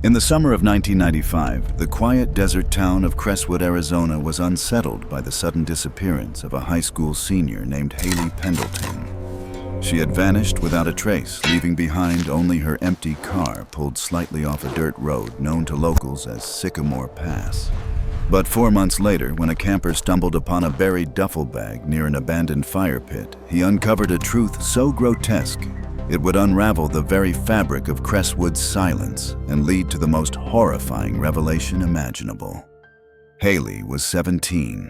In the summer of 1995, the quiet desert town of Crestwood, Arizona was unsettled by the sudden disappearance of a high school senior named Haley Pendleton. She had vanished without a trace, leaving behind only her empty car pulled slightly off a dirt road known to locals as Sycamore Pass. But 4 months later, when a camper stumbled upon a buried duffel bag near an abandoned fire pit, he uncovered a truth so grotesque it would unravel the very fabric of Crestwood's silence and lead to the most horrifying revelation imaginable. Haley was 17,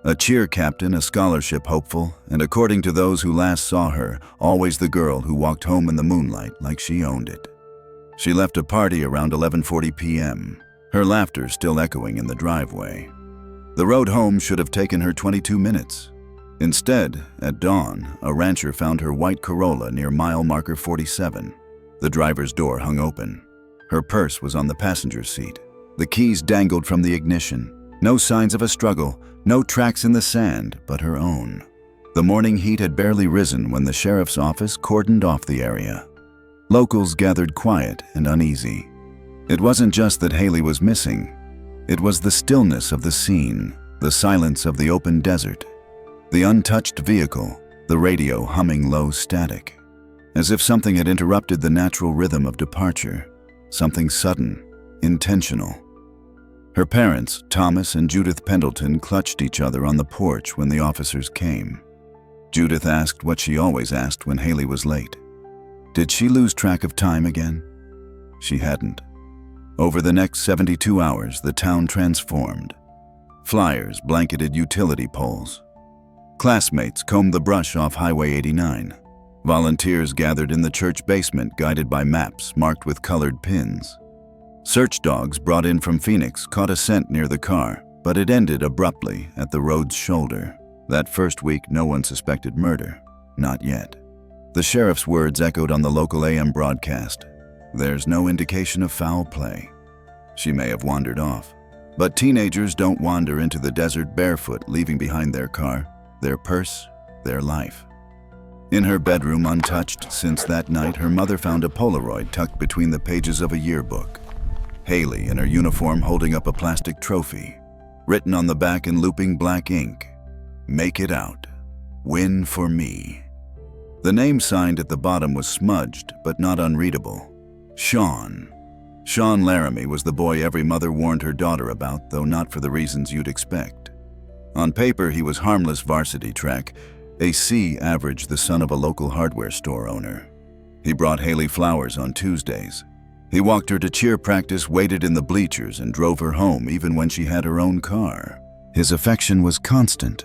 a cheer captain, a scholarship hopeful, and according to those who last saw her, always the girl who walked home in the moonlight like she owned it. She left a party around 11:40 p.m., her laughter still echoing in the driveway. The road home should have taken her 22 minutes. Instead, at dawn, a rancher found her white Corolla near mile marker 47. The driver's door hung open. Her purse was on the passenger seat. The keys dangled from the ignition. No signs of a struggle, no tracks in the sand, but her own. The morning heat had barely risen when the sheriff's office cordoned off the area. Locals gathered quiet and uneasy. It wasn't just that Haley was missing. It was the stillness of the scene, the silence of the open desert, the untouched vehicle, the radio humming low static, as if something had interrupted the natural rhythm of departure, something sudden, intentional. Her parents, Thomas and Judith Pendleton, clutched each other on the porch when the officers came. Judith asked what she always asked when Haley was late. Did she lose track of time again? She hadn't. Over the next 72 hours, the town transformed. Flyers blanketed utility poles. Classmates combed the brush off Highway 89. Volunteers gathered in the church basement, guided by maps marked with colored pins. Search dogs brought in from Phoenix caught a scent near the car, but it ended abruptly at the road's shoulder. That first week, no one suspected murder. Not yet. The sheriff's words echoed on the local AM broadcast. There's no indication of foul play. She may have wandered off. But teenagers don't wander into the desert barefoot, leaving behind their car, their purse, their life. In her bedroom, untouched since that night, her mother found a Polaroid tucked between the pages of a yearbook. Haley in her uniform holding up a plastic trophy. Written on the back in looping black ink, "Make it out. Win for me." The name signed at the bottom was smudged, but not unreadable. Sean. Sean Laramie was the boy every mother warned her daughter about, though not for the reasons you'd expect. On paper, he was harmless varsity track, a C average, the son of a local hardware store owner. He brought Haley flowers on Tuesdays. He walked her to cheer practice, waited in the bleachers, and drove her home even when she had her own car. His affection was constant.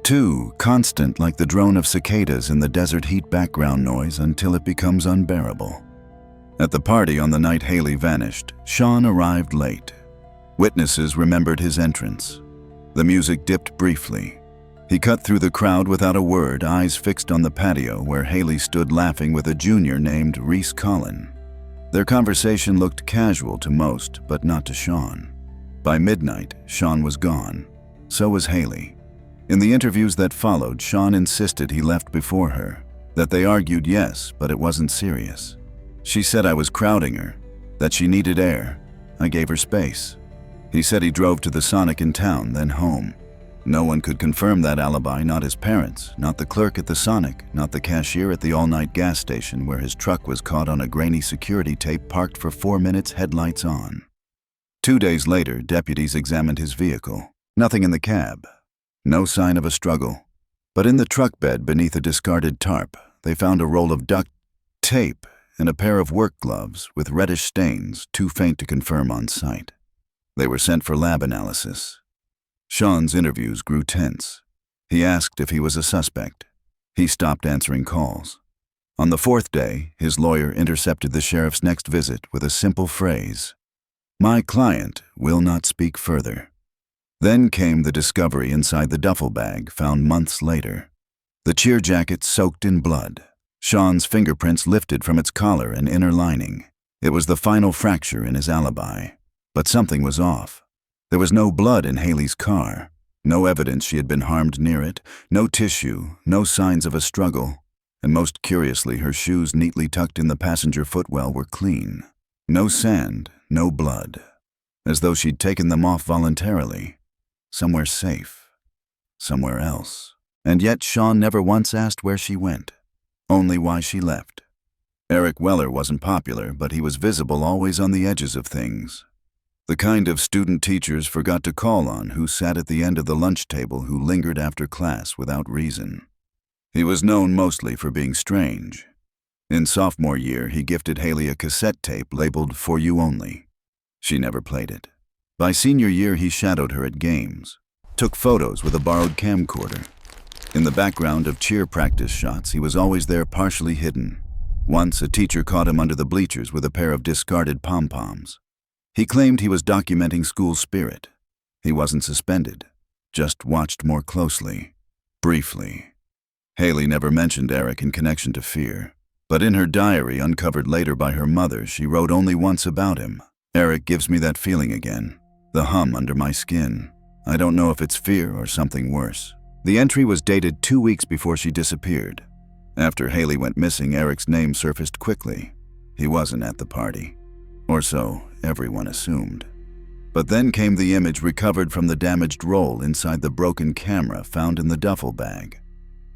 Too constant like the drone of cicadas in the desert heat background noise until it becomes unbearable. At the party on the night Haley vanished, Sean arrived late. Witnesses remembered his entrance. The music dipped briefly. He cut through the crowd without a word, eyes fixed on the patio where Haley stood laughing with a junior named Reese Collin. Their conversation looked casual to most, but not to Sean. By midnight, Sean was gone. So was Haley. In the interviews that followed, Sean insisted he left before her, that they argued, yes, but it wasn't serious. She said I was crowding her, that she needed air. I gave her space. He said he drove to the Sonic in town, then home. No one could confirm that alibi, not his parents, not the clerk at the Sonic, not the cashier at the all-night gas station where his truck was caught on a grainy security tape parked for 4 minutes, headlights on. 2 days later, deputies examined his vehicle. Nothing in the cab. No sign of a struggle. But in the truck bed beneath a discarded tarp, they found a roll of duct tape and a pair of work gloves with reddish stains, too faint to confirm on sight. They were sent for lab analysis. Sean's interviews grew tense. He asked if he was a suspect. He stopped answering calls. On the 4th day, his lawyer intercepted the sheriff's next visit with a simple phrase, "My client will not speak further." Then came the discovery inside the duffel bag found months later. The cheer jacket soaked in blood. Sean's fingerprints lifted from its collar and inner lining. It was the final fracture in his alibi. But something was off. There was no blood in Haley's car, no evidence she had been harmed near it, no tissue, no signs of a struggle, and most curiously, her shoes neatly tucked in the passenger footwell were clean. No sand, no blood, as though she'd taken them off voluntarily, somewhere safe, somewhere else. And yet Sean never once asked where she went, only why she left. Eric Weller wasn't popular, but he was visible, always on the edges of things. The kind of student teachers forgot to call on, who sat at the end of the lunch table, who lingered after class without reason. He was known mostly for being strange. In sophomore year, he gifted Haley a cassette tape labeled "For You Only." She never played it. By senior year, he shadowed her at games, took photos with a borrowed camcorder. In the background of cheer practice shots, he was always there, partially hidden. Once, a teacher caught him under the bleachers with a pair of discarded pom-poms. He claimed he was documenting school spirit. He wasn't suspended, just watched more closely, briefly. Haley never mentioned Eric in connection to fear, but in her diary, uncovered later by her mother, she wrote only once about him. "Eric gives me that feeling again, the hum under my skin. I don't know if it's fear or something worse." The entry was dated 2 weeks before she disappeared. After Haley went missing, Eric's name surfaced quickly. He wasn't at the party, or so everyone assumed. But then came the image recovered from the damaged roll inside the broken camera found in the duffel bag.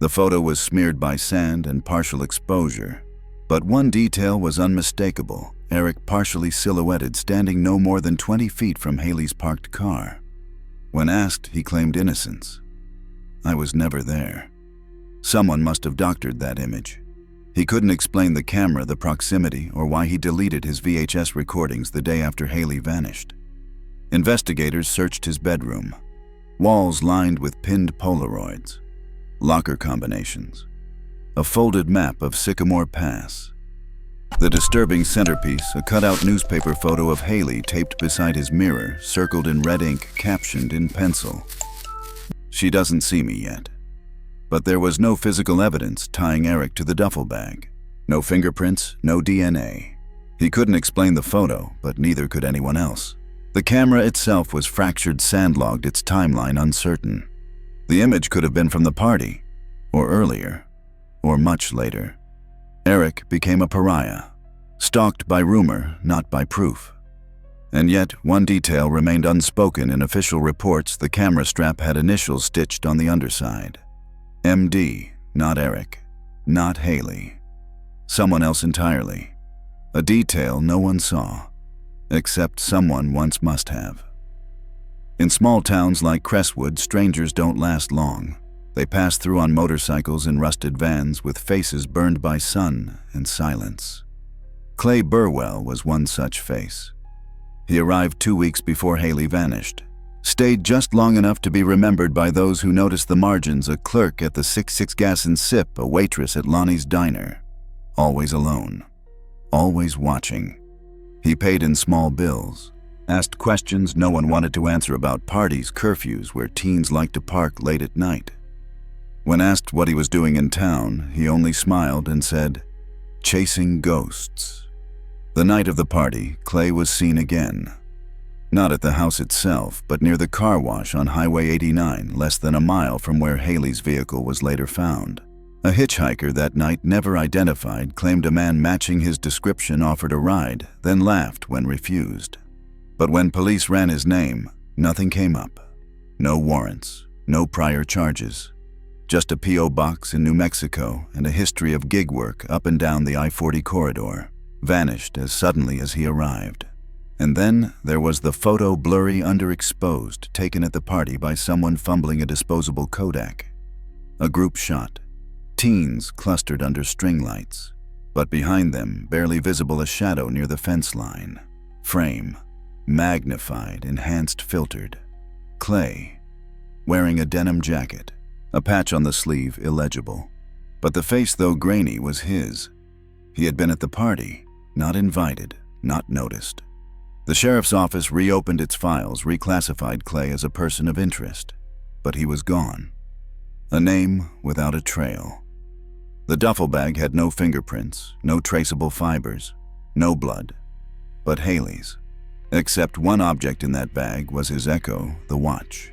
The photo was smeared by sand and partial exposure, but one detail was unmistakable: Eric partially silhouetted, standing no more than 20 feet from Haley's parked car. When asked, he claimed innocence. "I was never there." Someone must have doctored that image. He couldn't explain the camera, the proximity, or why he deleted his VHS recordings the day after Haley vanished. Investigators searched his bedroom. Walls lined with pinned Polaroids, locker combinations, a folded map of Sycamore Pass. The disturbing centerpiece, a cutout newspaper photo of Haley taped beside his mirror, circled in red ink, captioned in pencil, "She doesn't see me yet." But there was no physical evidence tying Eric to the duffel bag. No fingerprints, no DNA. He couldn't explain the photo, but neither could anyone else. The camera itself was fractured, sandlogged, its timeline uncertain. The image could have been from the party, or earlier, or much later. Eric became a pariah, stalked by rumor, not by proof. And yet, one detail remained unspoken in official reports: the camera strap had initials stitched on the underside. MD, not Eric, not Haley. Someone else entirely. A detail no one saw, except someone once must have. In small towns like Crestwood, strangers don't last long. They pass through on motorcycles in rusted vans with faces burned by sun and silence. Clay Burwell was one such face. He arrived 2 weeks before Haley vanished. Stayed just long enough to be remembered by those who noticed the margins: a clerk at the 66 Gas and Sip, a waitress at Lonnie's Diner. Always alone, always watching. He paid in small bills, asked questions no one wanted to answer about parties, curfews, where teens like to park late at night. When asked what he was doing in town, he only smiled and said, "Chasing ghosts." The night of the party, Clay was seen again. Not at the house itself, but near the car wash on Highway 89, less than a mile from where Haley's vehicle was later found. A hitchhiker that night, never identified, claimed a man matching his description offered a ride, then laughed when refused. But when police ran his name, nothing came up. No warrants, no prior charges. Just a P.O. box in New Mexico and a history of gig work up and down the I-40 corridor. Vanished as suddenly as he arrived. And then there was the photo, blurry, underexposed, taken at the party by someone fumbling a disposable Kodak. A group shot. Teens clustered under string lights, but behind them, barely visible, a shadow near the fence line. Frame, magnified, enhanced, filtered. Clay, wearing a denim jacket, a patch on the sleeve illegible. But the face, though grainy, was his. He had been at the party, not invited, not noticed. The sheriff's office reopened its files, reclassified Clay as a person of interest, but he was gone. A name without a trail. The duffel bag had no fingerprints, no traceable fibers, no blood, but Haley's. Except one object in that bag was his echo, the watch.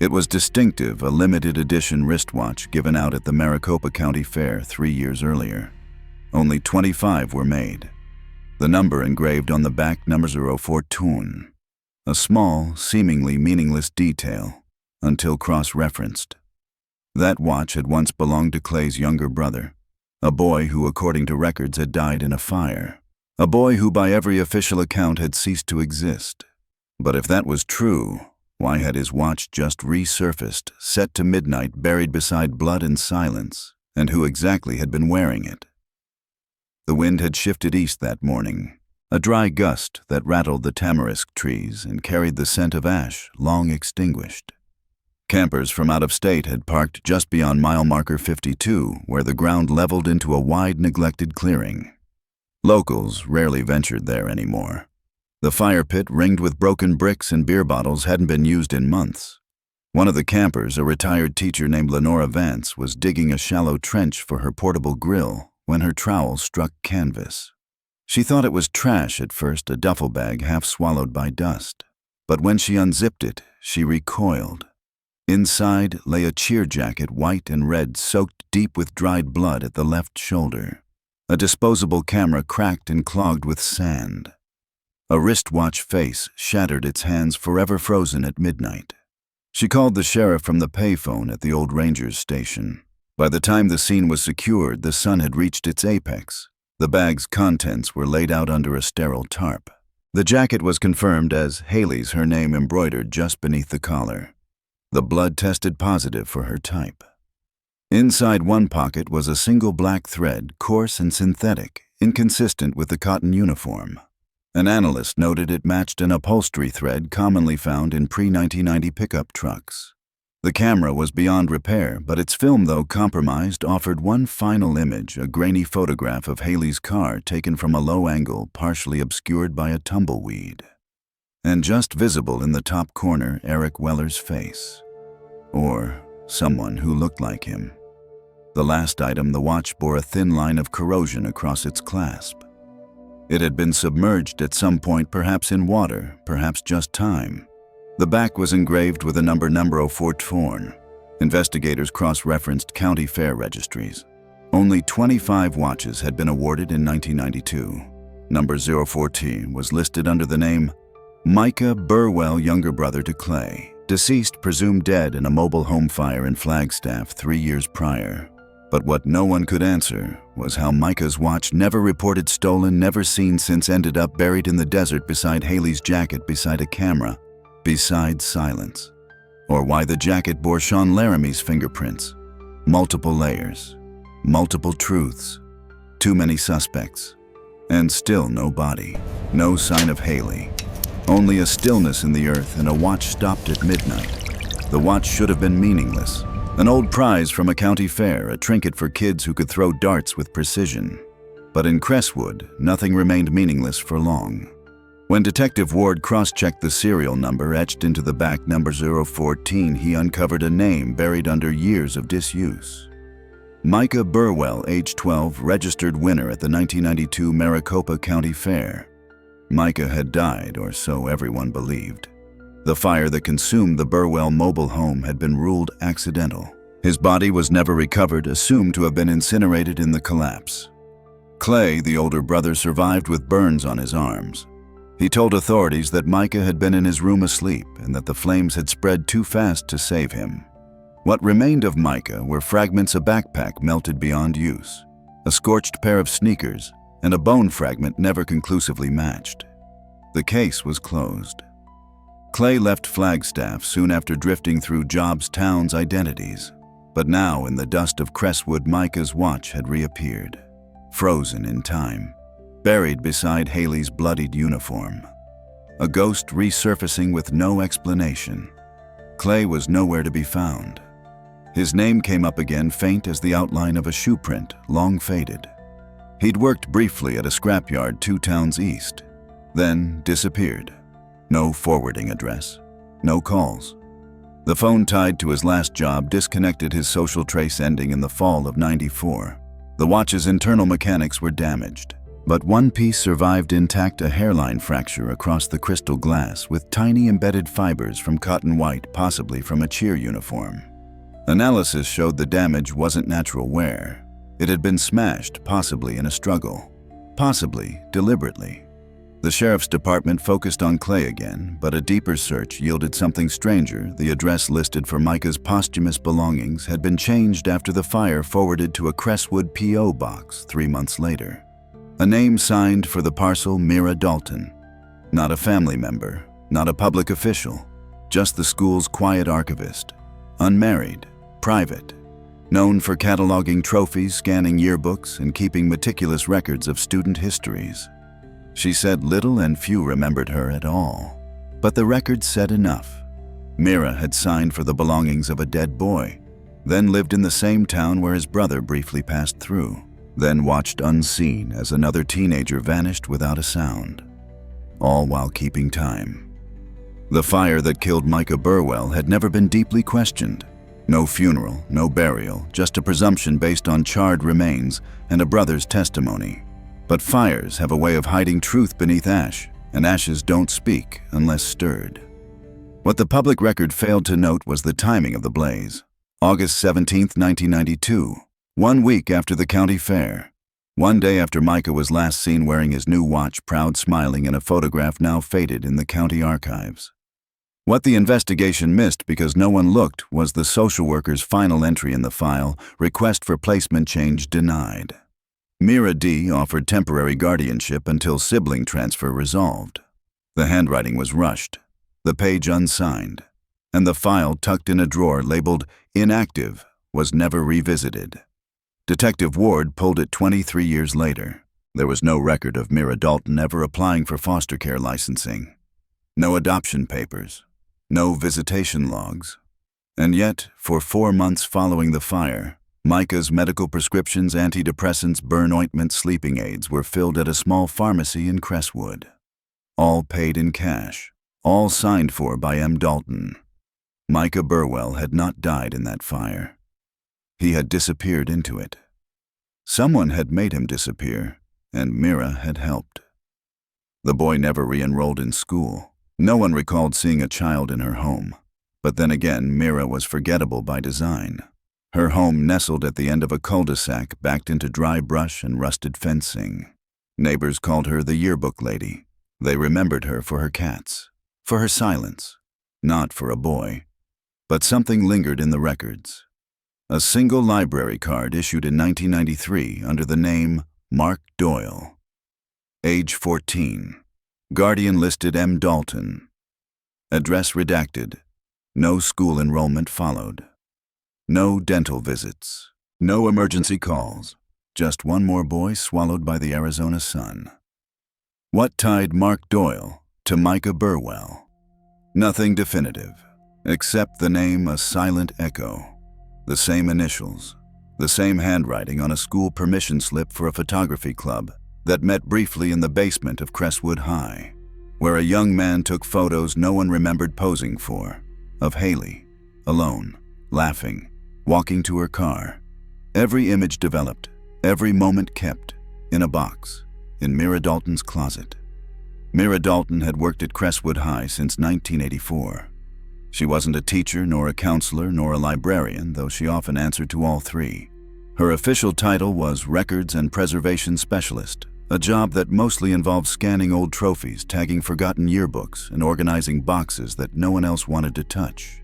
It was distinctive, a limited edition wristwatch given out at the Maricopa County Fair 3 years earlier. Only 25 were made. the number engraved on the back number 014. A small, seemingly meaningless detail, until cross-referenced. That watch had once belonged to Clay's younger brother, a boy who, according to records, had died in a fire. A boy who, by every official account, had ceased to exist. But if that was true, why had his watch just resurfaced, set to midnight, buried beside blood and silence, and who exactly had been wearing it? The wind had shifted east that morning, a dry gust that rattled the tamarisk trees and carried the scent of ash long extinguished. Campers from out of state had parked just beyond mile marker 52, where the ground leveled into a wide, neglected clearing. Locals rarely ventured there anymore. The fire pit, ringed with broken bricks and beer bottles, hadn't been used in months. One of the campers, a retired teacher named Lenora Vance, was digging a shallow trench for her portable grill when her trowel struck canvas. She thought it was trash at first, a duffel bag half swallowed by dust. But when she unzipped it, she recoiled. Inside lay a cheer jacket, white and red, soaked deep with dried blood at the left shoulder. A disposable camera cracked and clogged with sand. A wristwatch face shattered, its hands forever frozen at midnight. She called the sheriff from the payphone at the old ranger's station. By the time the scene was secured, the sun had reached its apex. The bag's contents were laid out under a sterile tarp. The jacket was confirmed as Haley's, her name embroidered just beneath the collar. The blood tested positive for her type. Inside one pocket was a single black thread, coarse and synthetic, inconsistent with the cotton uniform. An analyst noted it matched an upholstery thread commonly found in pre-1990 pickup trucks. The camera was beyond repair, but its film, though compromised, offered one final image, a grainy photograph of Haley's car taken from a low angle, partially obscured by a tumbleweed. And just visible in the top corner, Eric Weller's face. Or someone who looked like him. The last item, the watch, bore a thin line of corrosion across its clasp. It had been submerged at some point, perhaps in water, perhaps just time. The back was engraved with a number 014. Investigators cross-referenced county fair registries. Only 25 watches had been awarded in 1992. Number 014 was listed under the name Micah Burwell, younger brother to Clay, deceased, presumed dead in a mobile home fire in Flagstaff 3 years prior. But what no one could answer was how Micah's watch, never reported stolen, never seen since, ended up buried in the desert beside Haley's jacket, beside a camera, beside silence. Or why the jacket bore Sean Laramie's fingerprints. Multiple layers, multiple truths, too many suspects, and still no body, no sign of Haley. Only a stillness in the earth and a watch stopped at midnight. The watch should have been meaningless. An old prize from a county fair, a trinket for kids who could throw darts with precision. But in Crestwood, nothing remained meaningless for long. When Detective Ward cross-checked the serial number etched into the back number 014, he uncovered a name buried under years of disuse. Micah Burwell, age 12, registered winner at the 1992 Maricopa County Fair. Micah had died, or so everyone believed. The fire that consumed the Burwell mobile home had been ruled accidental. His body was never recovered, assumed to have been incinerated in the collapse. Clay, the older brother, survived with burns on his arms. He told authorities that Micah had been in his room asleep and that the flames had spread too fast to save him. What remained of Micah were fragments of backpack melted beyond use, a scorched pair of sneakers, and a bone fragment never conclusively matched. The case was closed. Clay left Flagstaff soon after drifting through jobs, towns, identities. But now, in the dust of Crestwood, Micah's watch had reappeared, frozen in time, buried beside Haley's bloodied uniform. A ghost resurfacing with no explanation. Clay was nowhere to be found. His name came up again, faint as the outline of a shoe print, long faded. He'd worked briefly at a scrapyard 2 towns east, then disappeared. No forwarding address, no calls. The phone tied to his last job disconnected, his social trace ending in the fall of '94. The watch's internal mechanics were damaged, but one piece survived intact, a hairline fracture across the crystal glass with tiny embedded fibers from cotton white, possibly from a cheer uniform. Analysis showed the damage wasn't natural wear. It had been smashed, possibly in a struggle. possibly deliberately. The sheriff's department focused on Clay again, but a deeper search yielded something stranger. The address listed for Micah's posthumous belongings had been changed after the fire forwarded to a Crestwood P.O. box 3 months later. A name signed for the parcel, Mira Dalton. Not a family member, not a public official, just the school's quiet archivist. Unmarried, private, known for cataloging trophies, scanning yearbooks, and keeping meticulous records of student histories. She said little and few remembered her at all. But the records said enough. Mira had signed for the belongings of a dead boy, then lived in the same town where his brother briefly passed through, then watched unseen as another teenager vanished without a sound, all while keeping time. The fire that killed Micah Burwell had never been deeply questioned. No funeral, no burial, just a presumption based on charred remains and a brother's testimony. But fires have a way of hiding truth beneath ash, and ashes don't speak unless stirred. What the public record failed to note was the timing of the blaze. August 17, 1992, 1 week after the county fair. One day after Micah was last seen wearing his new watch, proud smiling in a photograph now faded in the county archives. What the investigation missed because no one looked was the social worker's final entry in the file, request for placement change denied. Mira D. offered temporary guardianship until sibling transfer resolved. The handwriting was rushed, the page unsigned, and the file tucked in a drawer labeled inactive was never revisited. Detective Ward pulled it 23 years later. There was no record of Mira Dalton ever applying for foster care licensing. No adoption papers. No visitation logs. And yet, for 4 months following the fire, Micah's medical prescriptions, antidepressants, burn ointment, sleeping aids were filled at a small pharmacy in Crestwood. All paid in cash, all signed for by M. Dalton. Micah Burwell had not died in that fire. He had disappeared into it. Someone had made him disappear, and Mira had helped. The boy never re-enrolled in school. No one recalled seeing a child in her home. But then again, Mira was forgettable by design. Her home nestled at the end of a cul-de-sac backed into dry brush and rusted fencing. Neighbors called her the yearbook lady. They remembered her for her cats, for her silence, not for a boy. But something lingered in the records. A single library card issued in 1993 under the name Mark Doyle. Age 14. Guardian listed M. Dalton. Address redacted. No school enrollment followed. No dental visits. No emergency calls. Just one more boy swallowed by the Arizona sun. What tied Mark Doyle to Micah Burwell? Nothing definitive, except the name a silent echo. The same initials, the same handwriting on a school permission slip for a photography club that met briefly in the basement of Crestwood High, where a young man took photos no one remembered posing for, of Haley, alone, laughing, walking to her car. Every image developed, every moment kept, in a box, in Mira Dalton's closet. Mira Dalton had worked at Crestwood High since 1984. She wasn't a teacher, nor a counselor, nor a librarian, though she often answered to all three. Her official title was Records and Preservation Specialist, a job that mostly involved scanning old trophies, tagging forgotten yearbooks, and organizing boxes that no one else wanted to touch.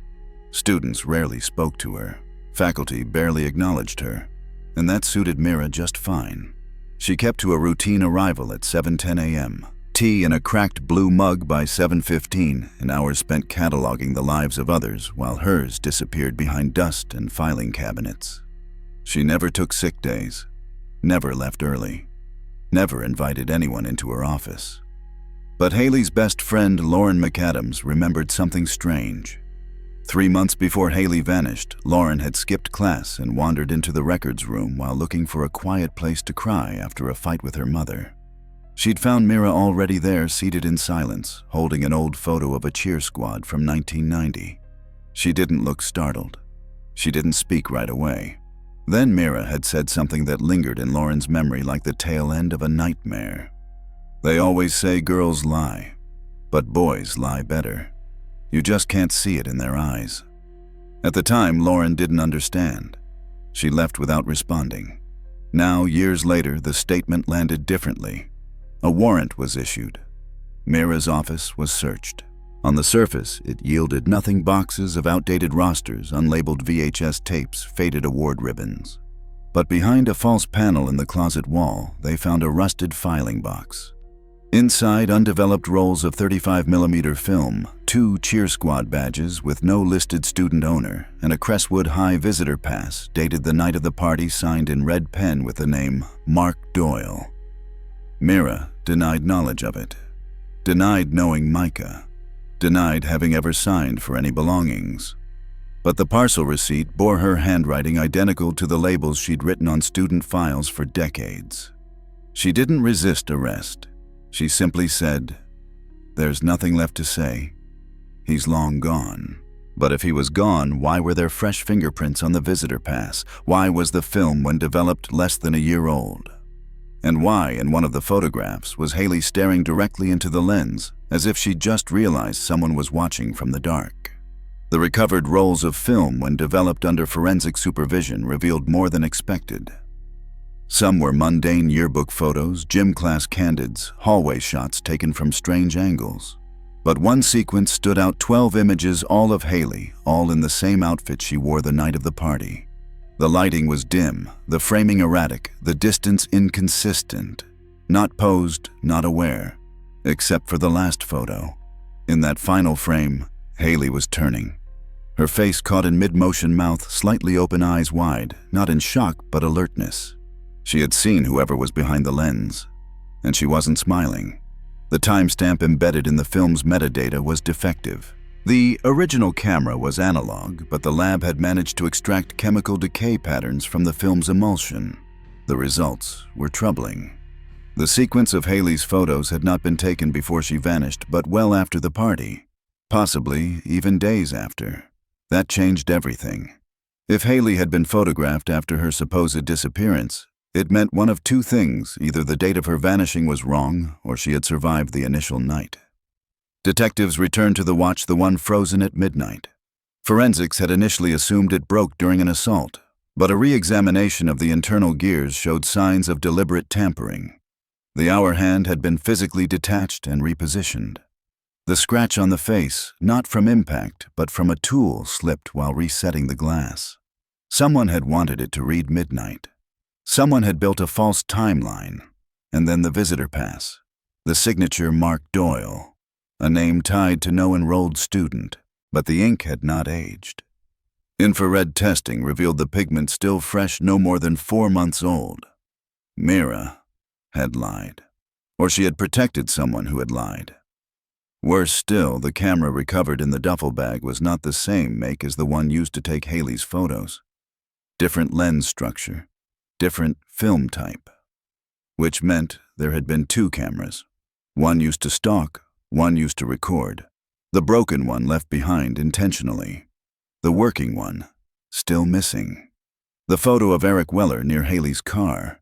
Students rarely spoke to her. Faculty barely acknowledged her, and that suited Mira just fine. She kept to a routine arrival at 7:10 a.m., tea in a cracked blue mug by 7:15, and hours spent cataloging the lives of others while hers disappeared behind dust and filing cabinets. She never took sick days, never left early, never invited anyone into her office. But Haley's best friend, Lauren McAdams, remembered something strange. 3 months before Haley vanished, Lauren had skipped class and wandered into the records room while looking for a quiet place to cry after a fight with her mother. She'd found Mira already there, seated in silence, holding an old photo of a cheer squad from 1990. She didn't look startled. She didn't speak right away. Then Mira had said something that lingered in Lauren's memory like the tail end of a nightmare. They always say girls lie, but boys lie better. You just can't see it in their eyes. At the time, Lauren didn't understand. She left without responding. Now, years later, the statement landed differently. A warrant was issued. Mira's office was searched. On the surface, it yielded nothing: boxes of outdated rosters, unlabeled VHS tapes, faded award ribbons. But behind a false panel in the closet wall, they found a rusted filing box. Inside, undeveloped rolls of 35mm film, 2 cheer squad badges with no listed student owner, and a Crestwood High visitor pass dated the night of the party, signed in red pen with the name Mark Doyle. Mira denied knowledge of it, denied knowing Micah, denied having ever signed for any belongings. But the parcel receipt bore her handwriting identical to the labels she'd written on student files for decades. She didn't resist arrest. She simply said, "There's nothing left to say. He's long gone." But if he was gone, why were there fresh fingerprints on the visitor pass? Why was the film, when developed, less than a year old? And why, in one of the photographs, was Haley staring directly into the lens, as if she'd just realized someone was watching from the dark? The recovered rolls of film, when developed under forensic supervision, revealed more than expected. Some were mundane yearbook photos, gym class candids, hallway shots taken from strange angles. But one sequence stood out: 12 images, all of Haley, all in the same outfit she wore the night of the party. The lighting was dim, the framing erratic, the distance inconsistent. Not posed, not aware, except for the last photo. In that final frame, Haley was turning. Her face caught in mid-motion, mouth slightly open, eyes wide, not in shock but alertness. She had seen whoever was behind the lens, and she wasn't smiling. The timestamp embedded in the film's metadata was defective. The original camera was analog, but the lab had managed to extract chemical decay patterns from the film's emulsion. The results were troubling. The sequence of Haley's photos had not been taken before she vanished, but well after the party, possibly even days after. That changed everything. If Haley had been photographed after her supposed disappearance, it meant one of two things: either the date of her vanishing was wrong, or she had survived the initial night. Detectives returned to the watch, the one frozen at midnight. Forensics had initially assumed it broke during an assault, but a re-examination of the internal gears showed signs of deliberate tampering. The hour hand had been physically detached and repositioned. The scratch on the face, not from impact, but from a tool slipped while resetting the glass. Someone had wanted it to read midnight. Someone had built a false timeline. And then the visitor pass. The signature Mark Doyle. A name tied to no enrolled student, but the ink had not aged. Infrared testing revealed the pigment still fresh, no more than 4 months old. Mira had lied. Or she had protected someone who had lied. Worse still, the camera recovered in the duffel bag was not the same make as the one used to take Haley's photos. Different lens structure, different film type. Which meant there had been 2 cameras. One used to stalk, one used to record. The broken one left behind intentionally. The working one, still missing. The photo of Eric Weller near Haley's car.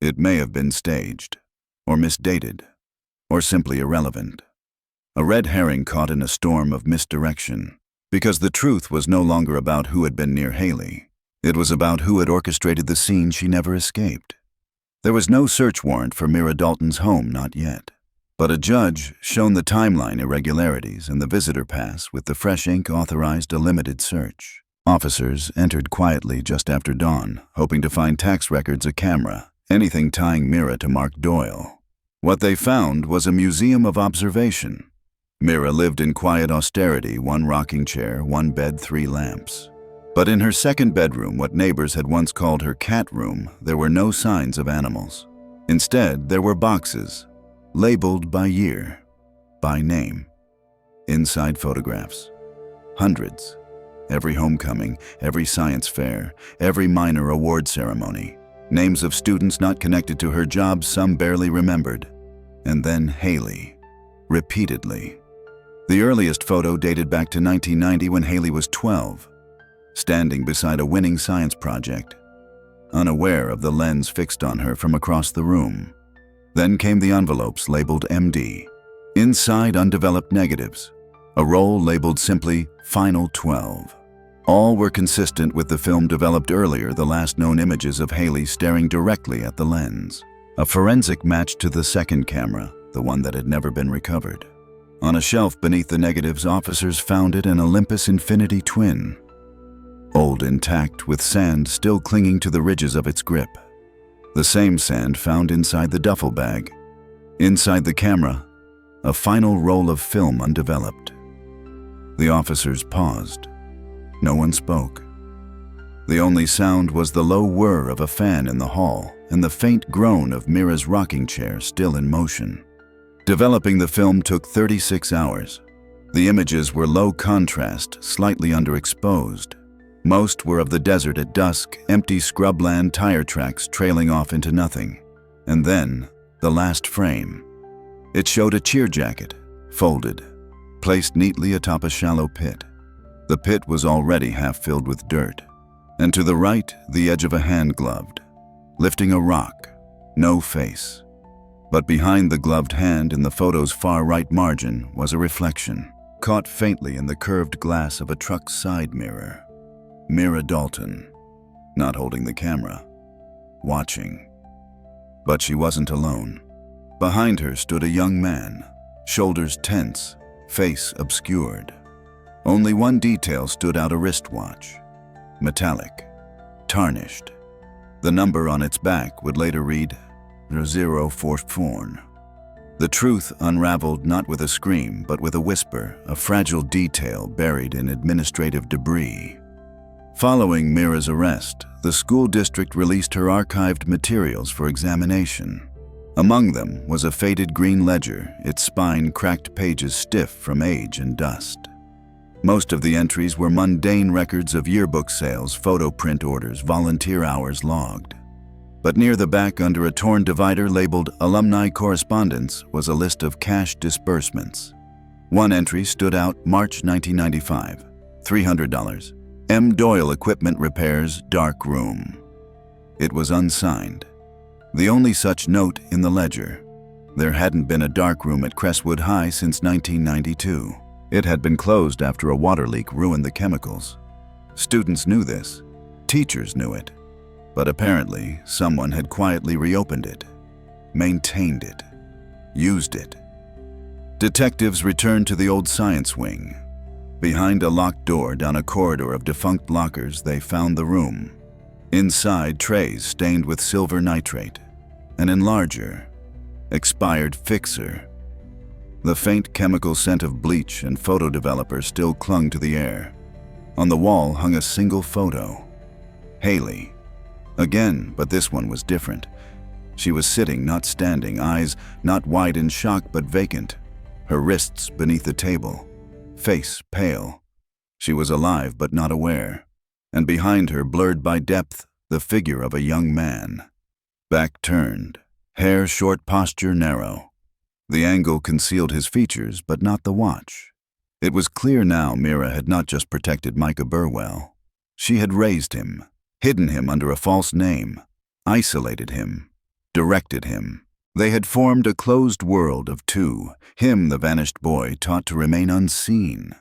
It may have been staged, or misdated, or simply irrelevant. A red herring caught in a storm of misdirection, because the truth was no longer about who had been near Haley. It was about who had orchestrated the scene she never escaped. There was no search warrant for Mira Dalton's home, not yet. But a judge shown the timeline irregularities and the visitor pass with the fresh ink authorized a limited search. Officers entered quietly just after dawn, hoping to find tax records, a camera, anything tying Mira to Mark Doyle. What they found was a museum of observation. Mira lived in quiet austerity, 1 rocking chair, 1 bed, 3 lamps. But in her second bedroom, what neighbors had once called her cat room, there were no signs of animals. Instead, there were boxes, labeled by year, by name. Inside photographs. Hundreds. Every homecoming, every science fair, every minor award ceremony. Names of students not connected to her job, some barely remembered. And then Haley. Repeatedly. The earliest photo dated back to 1990 when Haley was 12, standing beside a winning science project, unaware of the lens fixed on her from across the room. Then came the envelopes labeled MD. Inside, undeveloped negatives. A roll labeled simply Final 12. All were consistent with the film developed earlier, the last known images of Haley staring directly at the lens. A forensic match to the second camera, the one that had never been recovered. On a shelf beneath the negatives, officers found it, an Olympus Infinity twin. Old, intact, with sand still clinging to the ridges of its grip. The same sand found inside the duffel bag. Inside the camera, a final roll of film undeveloped. The officers paused. No one spoke. The only sound was the low whir of a fan in the hall and the faint groan of Mira's rocking chair still in motion. Developing the film took 36 hours. The images were low contrast, slightly underexposed. Most were of the desert at dusk, empty scrubland, tire tracks trailing off into nothing. And then, the last frame. It showed a cheer jacket, folded, placed neatly atop a shallow pit. The pit was already half filled with dirt. And to the right, the edge of a hand gloved, lifting a rock, no face. But behind the gloved hand, in the photo's far right margin, was a reflection, caught faintly in the curved glass of a truck's side mirror. Mira Dalton, not holding the camera, watching. But she wasn't alone. Behind her stood a young man, shoulders tense, face obscured. Only one detail stood out: a wristwatch. Metallic, tarnished. The number on its back would later read 044. The truth unraveled not with a scream, but with a whisper, a fragile detail buried in administrative debris. Following Mira's arrest, the school district released her archived materials for examination. Among them was a faded green ledger, its spine cracked pages stiff from age and dust. Most of the entries were mundane records of yearbook sales, photo print orders, volunteer hours logged. But near the back, under a torn divider labeled Alumni Correspondence, was a list of cash disbursements. One entry stood out: March 1995, $300. M. Doyle Equipment Repairs, dark room. It was unsigned. The only such note in the ledger. There hadn't been a dark room at Crestwood High since 1992. It had been closed after a water leak ruined the chemicals. Students knew this. Teachers knew it. But apparently, someone had quietly reopened it, maintained it, used it. Detectives returned to the old science wing. Behind a locked door down a corridor of defunct lockers, they found the room. Inside, trays stained with silver nitrate, an enlarger, expired fixer. The faint chemical scent of bleach and photo developer still clung to the air. On the wall hung a single photo. Haley. Again, but this one was different. She was sitting, not standing, eyes not wide in shock but vacant, her wrists beneath the table, face pale. She was alive but not aware, and behind her, blurred by depth, the figure of a young man. Back turned, hair short, posture narrow. The angle concealed his features, but not the watch. It was clear now Mira had not just protected Micah Burwell. She had raised him, hidden him under a false name, isolated him, directed him. They had formed a closed world of two, him the vanished boy taught to remain unseen,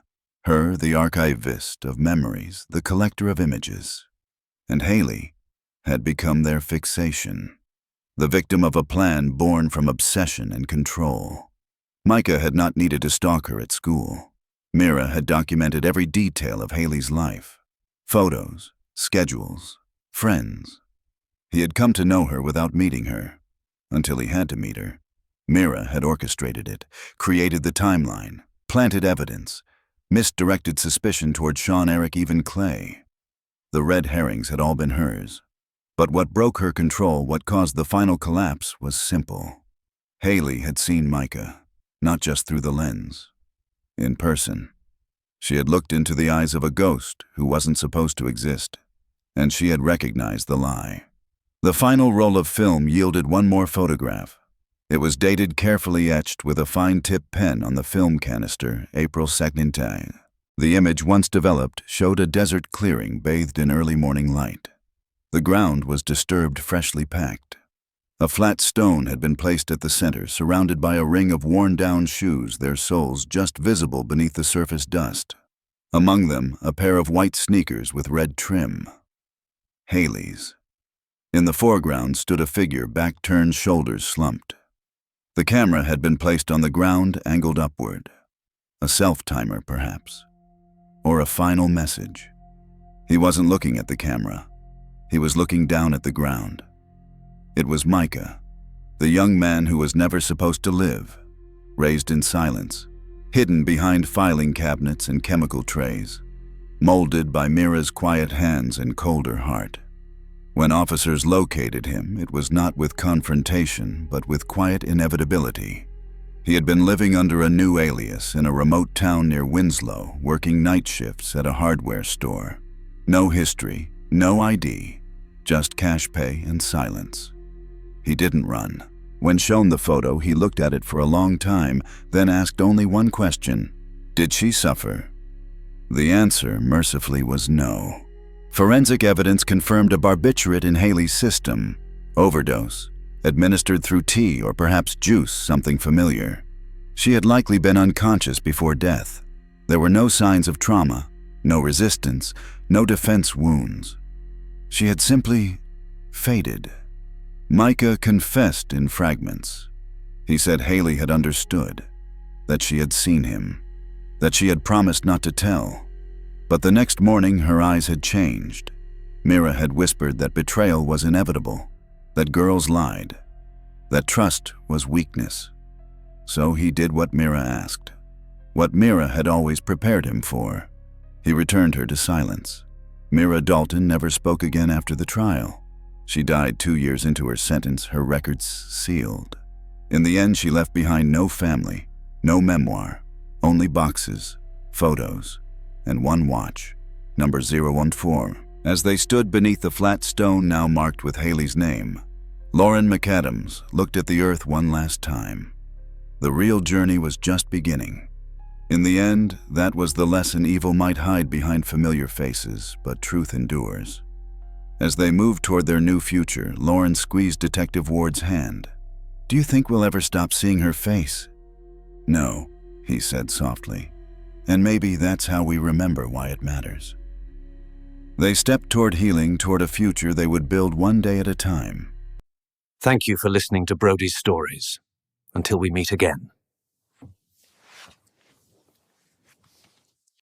her the archivist of memories, the collector of images. And Haley had become their fixation. The victim of a plan born from obsession and control. Micah had not needed to stalk her at school. Mira had documented every detail of Haley's life. Photos, schedules, friends. He had come to know her without meeting her, until he had to meet her. Mira had orchestrated it, created the timeline, planted evidence, misdirected suspicion toward Sean, Eric, even Clay. The red herrings had all been hers. But what broke her control, what caused the final collapse, was simple. Haley had seen Micah, not just through the lens. In person. She had looked into the eyes of a ghost who wasn't supposed to exist, and she had recognized the lie. The final roll of film yielded one more photograph. It was dated, carefully etched with a fine-tip pen on the film canister, April 2nd. The image, once developed, showed a desert clearing bathed in early morning light. The ground was disturbed, freshly packed. A flat stone had been placed at the center, surrounded by a ring of worn-down shoes, their soles just visible beneath the surface dust. Among them, a pair of white sneakers with red trim. Haley's. In the foreground stood a figure, back turned, shoulders slumped. The camera had been placed on the ground, angled upward. A self-timer, perhaps. Or a final message. He wasn't looking at the camera. He was looking down at the ground. It was Micah, the young man who was never supposed to live, raised in silence, hidden behind filing cabinets and chemical trays, molded by Mira's quiet hands and colder heart. When officers located him, it was not with confrontation, but with quiet inevitability. He had been living under a new alias in a remote town near Winslow, working night shifts at a hardware store. No history, no ID, just cash pay and silence. He didn't run. When shown the photo, he looked at it for a long time, then asked only one question: did she suffer? The answer, mercifully, was no. Forensic evidence confirmed a barbiturate in Haley's system. Overdose, administered through tea or perhaps juice, something familiar. She had likely been unconscious before death. There were no signs of trauma, no resistance, no defense wounds. She had simply faded. Micah confessed in fragments. He said Haley had understood, that she had seen him, that she had promised not to tell. But the next morning her eyes had changed. Mira had whispered that betrayal was inevitable, that girls lied, that trust was weakness. So he did what Mira asked, what Mira had always prepared him for. He returned her to silence. Mira Dalton never spoke again after the trial. She died 2 years into her sentence, her records sealed. In the end, she left behind no family, no memoir, only boxes, photos, and one watch, number 014. As they stood beneath the flat stone now marked with Haley's name, Lauren McAdams looked at the earth one last time. The real journey was just beginning. In the end, that was the lesson: evil might hide behind familiar faces, but truth endures. As they moved toward their new future, Lauren squeezed Detective Ward's hand. "Do you think we'll ever stop seeing her face?" "No," he said softly. "And maybe that's how we remember why it matters." They stepped toward healing, toward a future they would build one day at a time. Thank you for listening to Brody's Stories. Until we meet again.